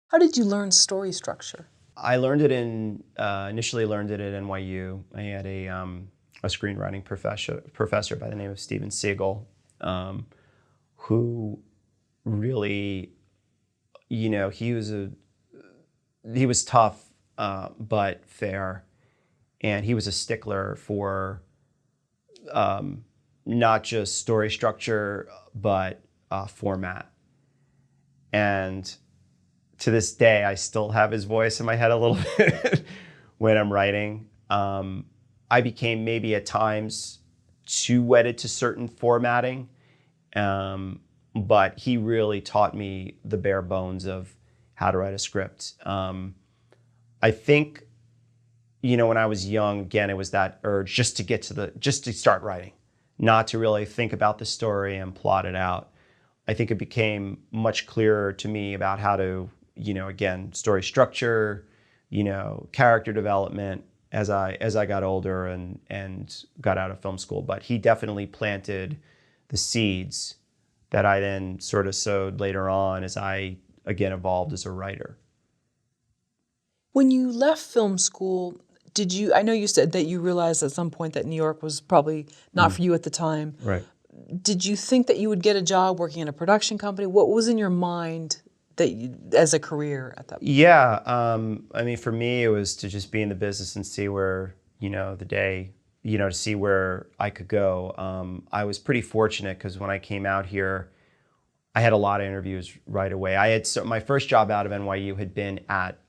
How did you learn story structure? I learned it initially learned it at NYU. I had a screenwriting professor by the name of Steven Siegel, who really, he was tough, but fair. And he was a stickler for not just story structure, but format. And to this day, I still have his voice in my head a little bit when I'm writing. I became maybe at times too wedded to certain formatting, but he really taught me the bare bones of how to write a script. I think, when I was young, again, it was that urge just to start writing, not to really think about the story and plot it out. I think it became much clearer to me about how to, again, story structure, character development as I got older and got out of film school. But he definitely planted the seeds that I then sort of sowed later on as I, again, evolved as a writer. When you left film school, I know you said that you realized at some point that New York was probably not for you at the time. Right. Did you think that you would get a job working in a production company? What was in your mind as a career at that point? Yeah. For me, it was to just be in the business and see where, the day, to see where I could go. I was pretty fortunate because when I came out here, I had a lot of interviews right away. My first job out of NYU had been at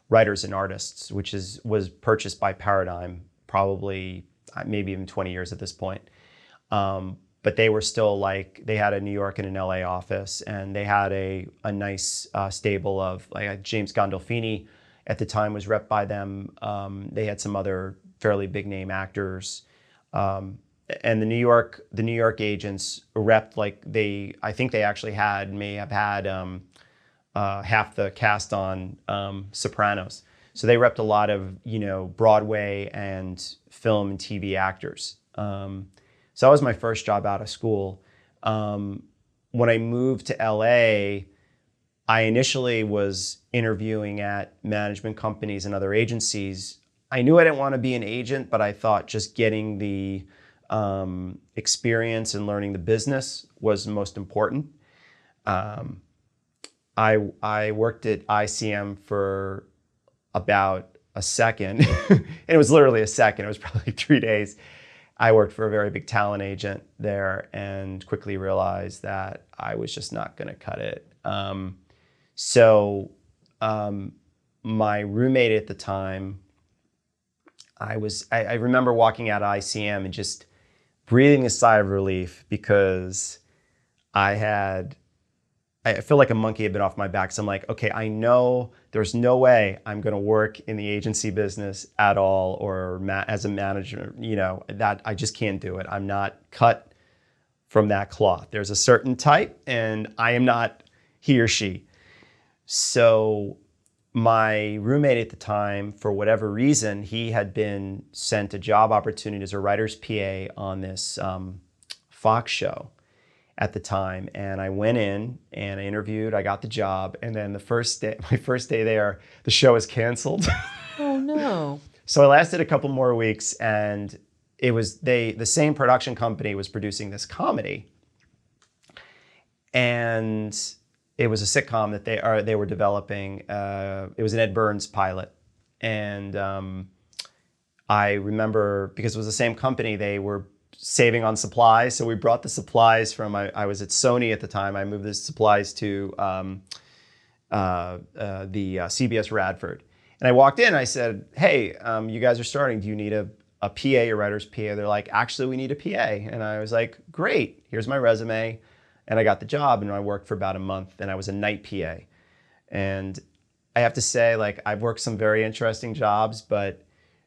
Writers and Artists, which was purchased by Paradigm, probably maybe even 20 years at this point. But they were still they had a New York and an LA office, and they had a nice stable of James Gandolfini at the time was rep by them. They had some other fairly big name actors. And the New York agents repped I think they actually may have had half the cast on Sopranos. So they repped a lot of, Broadway and film and TV actors. So that was my first job out of school. When I moved to LA, I initially was interviewing at management companies and other agencies. I knew I didn't want to be an agent, but I thought just getting the experience and learning the business was most important. I worked at ICM for about a second, and it was literally a second. It was probably 3 days. I worked for a very big talent agent there and quickly realized that I was just not going to cut it. So my roommate at the time, I remember walking out of ICM and just breathing a sigh of relief because I feel like a monkey had been off my back. So I'm like, okay, I know there's no way I'm going to work in the agency business at all or as a manager, that I just can't do it. I'm not cut from that cloth. There's a certain type and I am not he or she. So my roommate at the time, for whatever reason, he had been sent a job opportunity as a writer's PA on this Fox show at the time. And I went in and I interviewed, I got the job. And then my first day there, the show was canceled. Oh no. So I lasted a couple more weeks, and it was the same production company was producing this comedy. And it was a sitcom that they were developing. It was an Ed Burns pilot. And I remember, because it was the same company, they were saving on supplies. So we brought the supplies from, I was at Sony at the time. I moved the supplies to the CBS Radford. And I walked in and I said, hey, you guys are starting. Do you need a PA, a writer's PA? They're like, actually, we need a PA. And I was like, great, here's my resume. And I got the job, and I worked for about a month, and I was a night PA. And I have to say, I've worked some very interesting jobs, but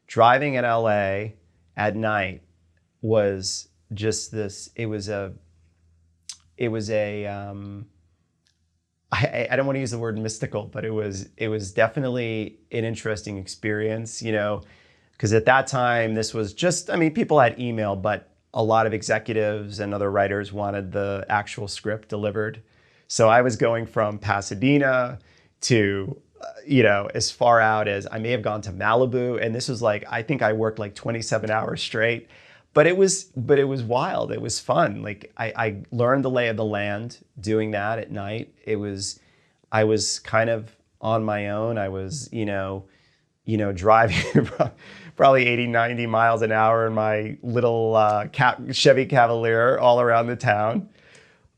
driving in LA at night was just this, I don't want to use the word mystical, but it was definitely an interesting experience, because at that time, this was just, people had email, but a lot of executives and other writers wanted the actual script delivered. So I was going from Pasadena to, as far out as I may have gone to Malibu. And this was like, I think I worked like 27 hours straight, but it was wild. It was fun. Like I learned the lay of the land doing that at night. I was kind of on my own. I was, driving probably 80, 90 miles an hour in my little Chevy Cavalier all around the town.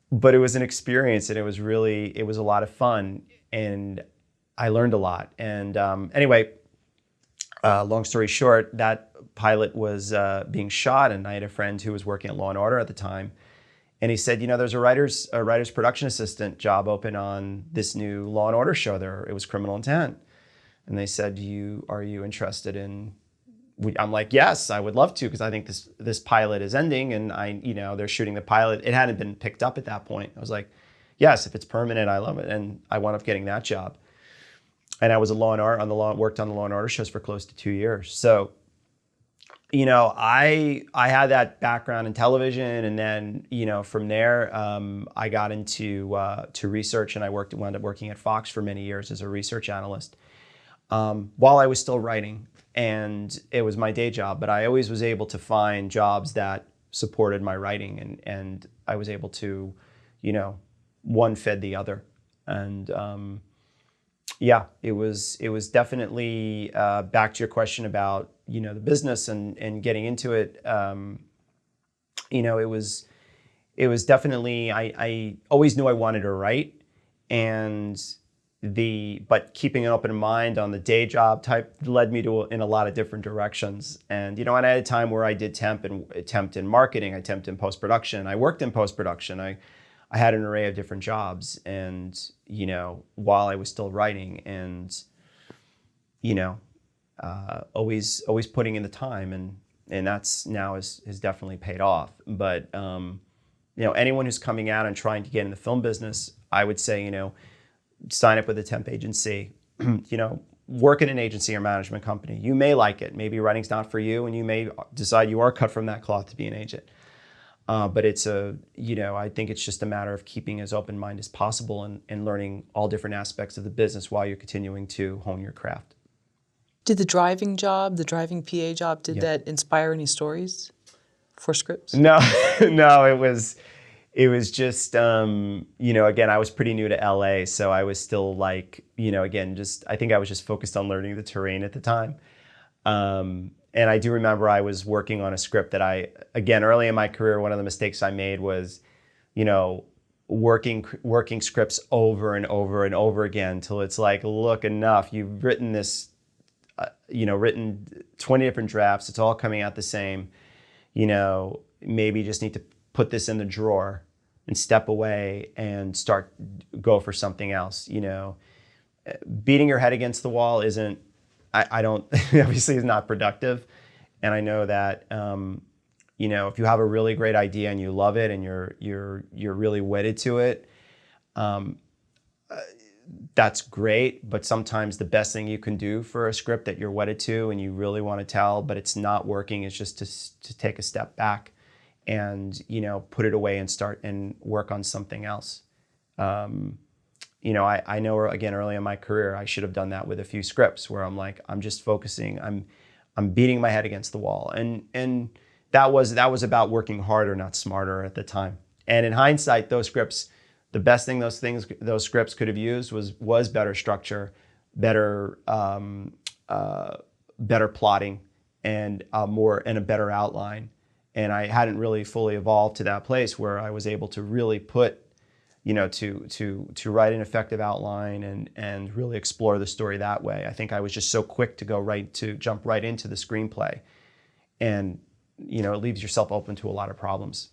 But it was an experience, and it was a lot of fun, and I learned a lot. And anyway, long story short, that pilot was being shot, and I had a friend who was working at Law and Order at the time, and he said, there's a writer's production assistant job open on this new Law and Order show. It was Criminal Intent, and they said, are you interested in? I'm like, yes, I would love to, because I think this pilot is ending, and they're shooting the pilot. It hadn't been picked up at that point. I was like, yes, if it's permanent, I love it, and I wound up getting that job. And I was worked on the Law and Order shows for close to 2 years. So, I had that background in television, and then from there, I got into to research, and I wound up working at Fox for many years as a research analyst while I was still writing. And it was my day job, but I always was able to find jobs that supported my writing, and I was able to, one fed the other. And it was definitely back to your question about, the business and getting into it. It was definitely, I always knew I wanted to write, but keeping an open mind on the day job type led me in a lot of different directions. And, and I had a time where I did temp in marketing, I temped in post-production, I worked in post-production, I had an array of different jobs, and, while I was still writing, and, always putting in the time, and that's now has definitely paid off. But, anyone who's coming out and trying to get in the film business, I would say, sign up with a temp agency, work in an agency or management company. You may like it. Maybe writing's not for you, and you may decide you are cut from that cloth to be an agent. But I think it's just a matter of keeping as open mind as possible and learning all different aspects of the business while you're continuing to hone your craft. Did the driving PA job, that inspire any stories for scripts? No, no, it was just, again, I was pretty new to LA, so I was still like, I think I was just focused on learning the terrain at the time. And I do remember I was working on a script that early in my career, one of the mistakes I made was, working scripts over and over and over again till it's like, look, enough. You've written this, written 20 different drafts. It's all coming out the same. Maybe you just need to put this in the drawer and step away and go for something else. Beating your head against the wall isn't, I don't, obviously is not productive. And I know that, if you have a really great idea and you love it and you're really wedded to it, that's great. But sometimes the best thing you can do for a script that you're wedded to and you really want to tell, but it's not working, is just to take a step back and, put it away and start and work on something else. I know, again, early in my career, I should have done that with a few scripts where I'm like, I'm just focusing, I'm beating my head against the wall. And that was about working harder, not smarter at the time. And in hindsight, those scripts, the best thing those scripts could have used was better structure, better plotting, and a better outline. And I hadn't really fully evolved to that place where I was able to really put, to write an effective outline and really explore the story that way. I think I was just so quick to jump right into the screenplay, and it leaves yourself open to a lot of problems.